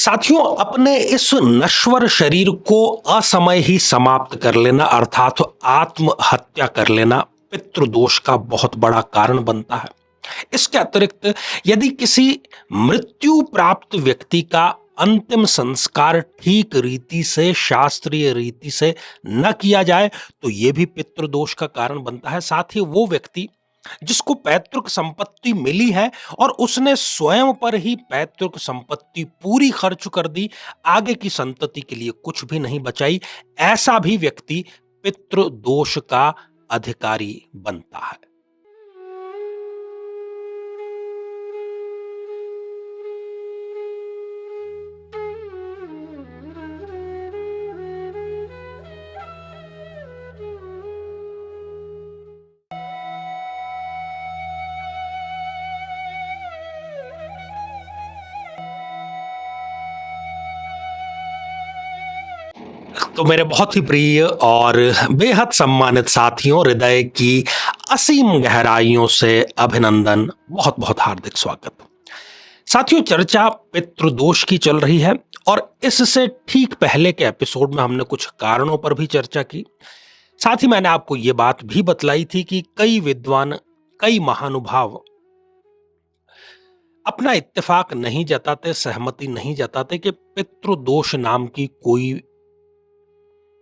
साथियों, अपने इस नश्वर शरीर को असमय ही समाप्त कर लेना अर्थात आत्महत्या कर लेना पितृदोष का बहुत बड़ा कारण बनता है। इसके अतिरिक्त यदि किसी मृत्यु प्राप्त व्यक्ति का अंतिम संस्कार ठीक रीति से शास्त्रीय रीति से न किया जाए तो यह भी पितृदोष का कारण बनता है। साथ ही वो व्यक्ति जिसको पैतृक संपत्ति मिली है और उसने स्वयं पर ही पैतृक संपत्ति पूरी खर्च कर दी, आगे की संतति के लिए कुछ भी नहीं बचाई, ऐसा भी व्यक्ति पितृदोष का अधिकारी बनता है। तो मेरे बहुत ही प्रिय और बेहद सम्मानित साथियों, हृदय की असीम गहराइयों से अभिनंदन, बहुत बहुत हार्दिक स्वागत। साथियों, चर्चा पितृदोष की चल रही है और इससे ठीक पहले के एपिसोड में हमने कुछ कारणों पर भी चर्चा की। साथ ही मैंने आपको ये बात भी बतलाई थी कि कई विद्वान, कई महानुभाव अपना इत्तेफाक नहीं जताते, सहमति नहीं जताते कि पितृदोष नाम की कोई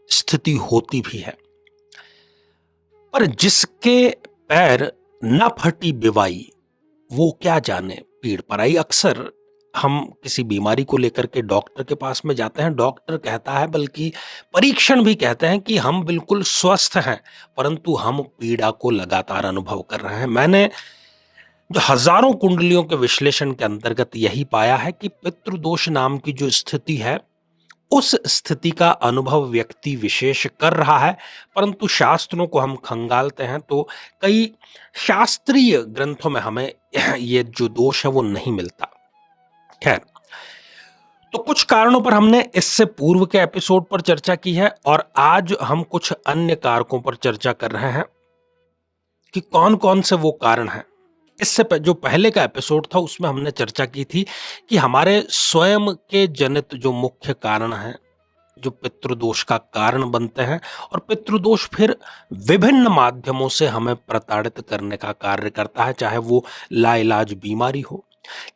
स्थिति होती भी है। पर जिसके पैर न फटी बिवाई वो क्या जाने पीड़ पर आई। अक्सर हम किसी बीमारी को लेकर के डॉक्टर के पास में जाते हैं, डॉक्टर कहता है, बल्कि परीक्षण भी कहते हैं कि हम बिल्कुल स्वस्थ हैं, परंतु हम पीड़ा को लगातार अनुभव कर रहे हैं। मैंने जो हजारों कुंडलियों के विश्लेषण के अंतर्गत यही पाया है कि पितृदोष नाम की जो स्थिति है, उस स्थिति का अनुभव व्यक्ति विशेष कर रहा है, परंतु शास्त्रों को हम खंगालते हैं तो कई शास्त्रीय ग्रंथों में हमें ये जो दोष है वो नहीं मिलता। खैर, तो कुछ कारणों पर हमने इससे पूर्व के एपिसोड पर चर्चा की है और आज हम कुछ अन्य कारकों पर चर्चा कर रहे हैं कि कौन कौन से वो कारण हैं। इससे जो पहले का एपिसोड था उसमें हमने चर्चा की थी कि हमारे स्वयं के जनित जो मुख्य कारण हैं जो पितृदोष का कारण बनते हैं, और पितृदोष फिर विभिन्न माध्यमों से हमें प्रताड़ित करने का कार्य करता है, चाहे वो लाइलाज बीमारी हो,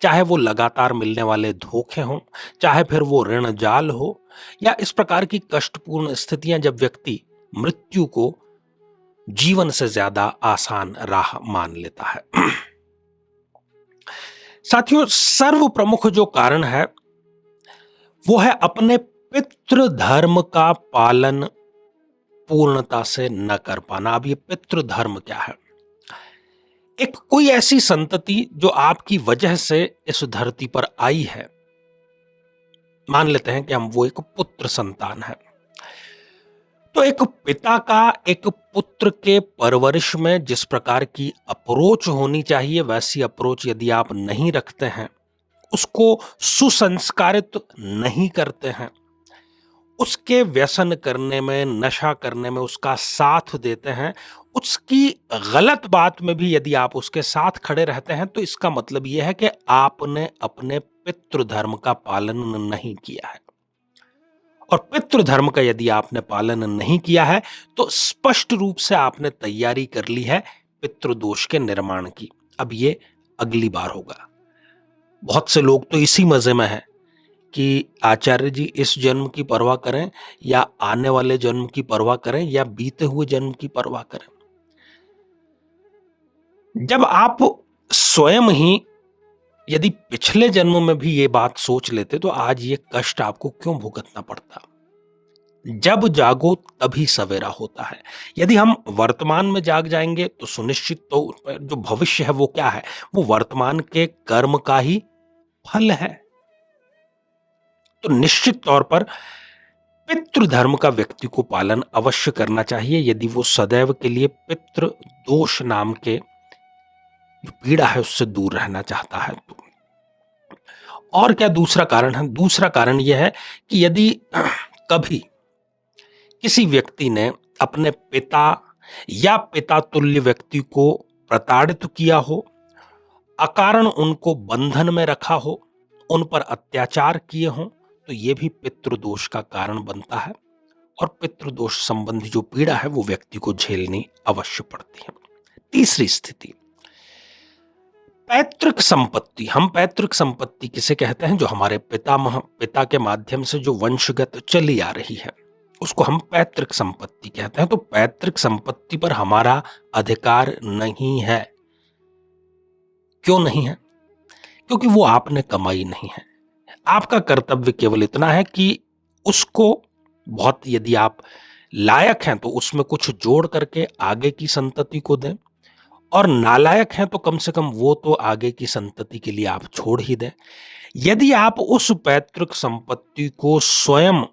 चाहे वो लगातार मिलने वाले धोखे हों, चाहे फिर वो ऋण जाल हो, या इस प्रकार की कष्टपूर्ण स्थितियां जब व्यक्ति मृत्यु को जीवन से ज्यादा आसान राह मान लेता है। साथियों, सर्व प्रमुख जो कारण है वो है अपने पितृ धर्म का पालन पूर्णता से न कर पाना। अब ये पितृ धर्म क्या है? एक कोई ऐसी संतति जो आपकी वजह से इस धरती पर आई है। मान लेते हैं कि हम वो एक पुत्र संतान है, तो एक पिता का एक पुत्र के परवरिश में जिस प्रकार की अप्रोच होनी चाहिए, वैसी अप्रोच यदि आप नहीं रखते हैं, उसको सुसंस्कारित नहीं करते हैं, उसके व्यसन करने में, नशा करने में उसका साथ देते हैं, उसकी गलत बात में भी यदि आप उसके साथ खड़े रहते हैं, तो इसका मतलब यह है कि आपने अपने पितृधर्म का पालन नहीं किया है। और पितृधर्म का यदि आपने पालन नहीं किया है तो स्पष्ट रूप से आपने तैयारी कर ली है पितृदोष के निर्माण की। अब ये अगली बार होगा। बहुत से लोग तो इसी मजे में हैं कि आचार्य जी इस जन्म की परवाह करें या आने वाले जन्म की परवाह करें या बीते हुए जन्म की परवाह करें। जब आप स्वयं ही यदि पिछले जन्म में भी ये बात सोच लेते तो आज ये कष्ट आपको क्यों भुगतना पड़ता? जब जागो तभी सवेरा होता है। यदि हम वर्तमान में जाग जाएंगे तो सुनिश्चित तो जो भविष्य है वो क्या है? वो वर्तमान के कर्म का ही फल है। तो निश्चित तौर पर पितृधर्म का व्यक्ति को पालन अवश्य करना चाहिए यदि वो सदैव के लिए पितृदोष नाम के जो पीड़ा है उससे दूर रहना चाहता है। तो और क्या दूसरा कारण है? दूसरा कारण यह है कि यदि कभी किसी व्यक्ति ने अपने पिता या पिता तुल्य व्यक्ति को प्रताड़ित किया हो, अकारण उनको बंधन में रखा हो, उन पर अत्याचार किए हों, तो ये भी पितृदोष का कारण बनता है और पितृदोष संबंधी जो पीड़ा है वो व्यक्ति को झेलनी अवश्य पड़ती है। तीसरी स्थिति, पैतृक संपत्ति। हम पैतृक संपत्ति किसे कहते हैं? जो हमारे पिता के माध्यम से जो वंशगत चली आ रही है उसको हम पैतृक संपत्ति कहते हैं। तो पैतृक संपत्ति पर हमारा अधिकार नहीं है। क्यों नहीं है? क्योंकि वो आपने कमाई नहीं है। आपका कर्तव्य केवल इतना है कि उसको बहुत, यदि आप लायक हैं तो उसमें कुछ जोड़ करके आगे की संतति को दें, और नालायक हैं तो कम से कम वो तो आगे की संतति के लिए आप छोड़ ही दें। यदि आप उस पैतृक संपत्ति को स्वयं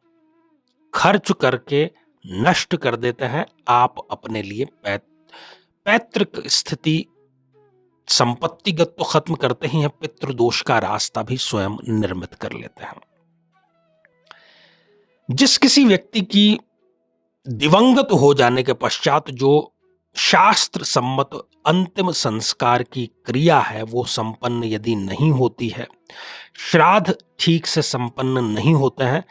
खर्च करके नष्ट कर देते हैं, आप अपने लिए पैतृक स्थिति संपत्तिगत तो खत्म करते ही हैं, पितृदोष का रास्ता भी स्वयं निर्मित कर लेते हैं। जिस किसी व्यक्ति की दिवंगत हो जाने के पश्चात जो शास्त्र सम्मत अंतिम संस्कार की क्रिया है वो संपन्न यदि नहीं होती है, श्राद्ध ठीक से संपन्न नहीं होते हैं,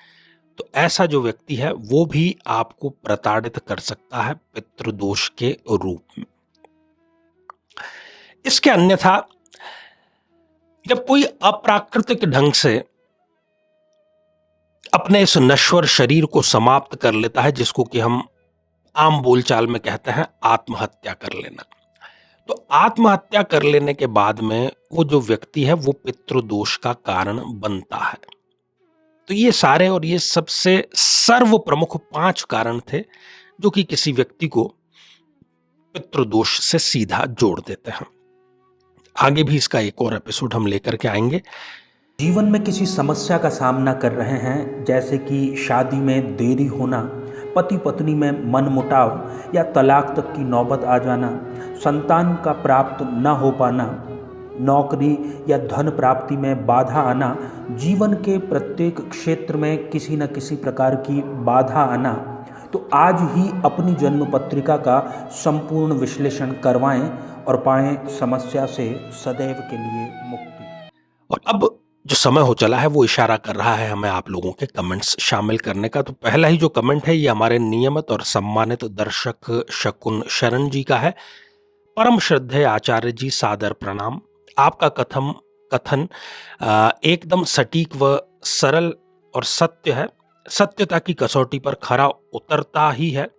तो ऐसा जो व्यक्ति है वो भी आपको प्रताड़ित कर सकता है पितृदोष के रूप में। इसके अन्यथा जब कोई अप्राकृतिक ढंग से अपने इस नश्वर शरीर को समाप्त कर लेता है, जिसको कि हम आम बोलचाल में कहते हैं आत्महत्या कर लेना, तो आत्महत्या कर लेने के बाद में वो जो व्यक्ति है वो पितृदोष का कारण बनता है। तो ये सारे और ये सबसे सर्व प्रमुख 5 कारण थे जो कि किसी व्यक्ति को पितृदोष से सीधा जोड़ देते हैं। आगे भी इसका एक और एपिसोड हम लेकर के आएंगे। जीवन में किसी समस्या का सामना कर रहे हैं, जैसे कि शादी में देरी होना, पति पत्नी में मनमुटाव या तलाक तक की नौबत आ जाना, संतान का प्राप्त न हो पाना, नौकरी या धन प्राप्ति में बाधा आना, जीवन के प्रत्येक क्षेत्र में किसी न किसी प्रकार की बाधा आना, तो आज ही अपनी जन्म पत्रिका का संपूर्ण विश्लेषण करवाएं और पाएं समस्या से सदैव के लिए मुक्ति। और अब जो समय हो चला है वो इशारा कर रहा है हमें आप लोगों के कमेंट्स शामिल करने का। तो पहला ही जो कमेंट है ये हमारे नियमित और सम्मानित दर्शक शकुन शरण जी का है। परम श्रद्धेय आचार्य जी, सादर प्रणाम। आपका कथन एकदम सटीक व सरल और सत्य है, सत्यता की कसौटी पर खरा उतरता ही है।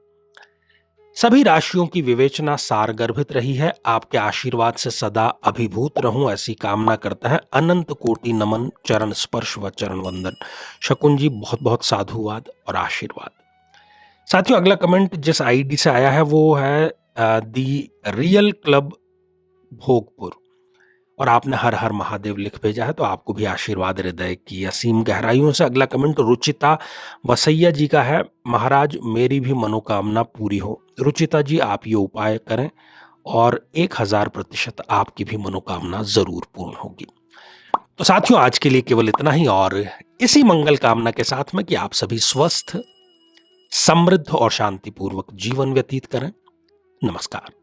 सभी राशियों की विवेचना सारगर्भित रही है। आपके आशीर्वाद से सदा अभिभूत रहूं ऐसी कामना करता है। अनंत कोटि नमन, चरण स्पर्श व चरण वंदन। शकुन जी बहुत बहुत साधुवाद और आशीर्वाद। साथियों, अगला कमेंट जिस आईडी से आया है वो है दी रियल क्लब भोगपुर, और आपने हर हर महादेव लिख भेजा है, तो आपको भी आशीर्वाद हृदय की असीम गहराइयों से। अगला कमेंट रुचिता वसैया जी का है। महाराज, मेरी भी मनोकामना पूरी हो। रुचिता जी, आप ये उपाय करें और 1000% आपकी भी मनोकामना जरूर पूर्ण होगी। तो साथियों, आज के लिए केवल इतना ही, और इसी मंगल कामना के साथ में कि आप सभी स्वस्थ, समृद्ध और शांतिपूर्वक जीवन व्यतीत करें। नमस्कार।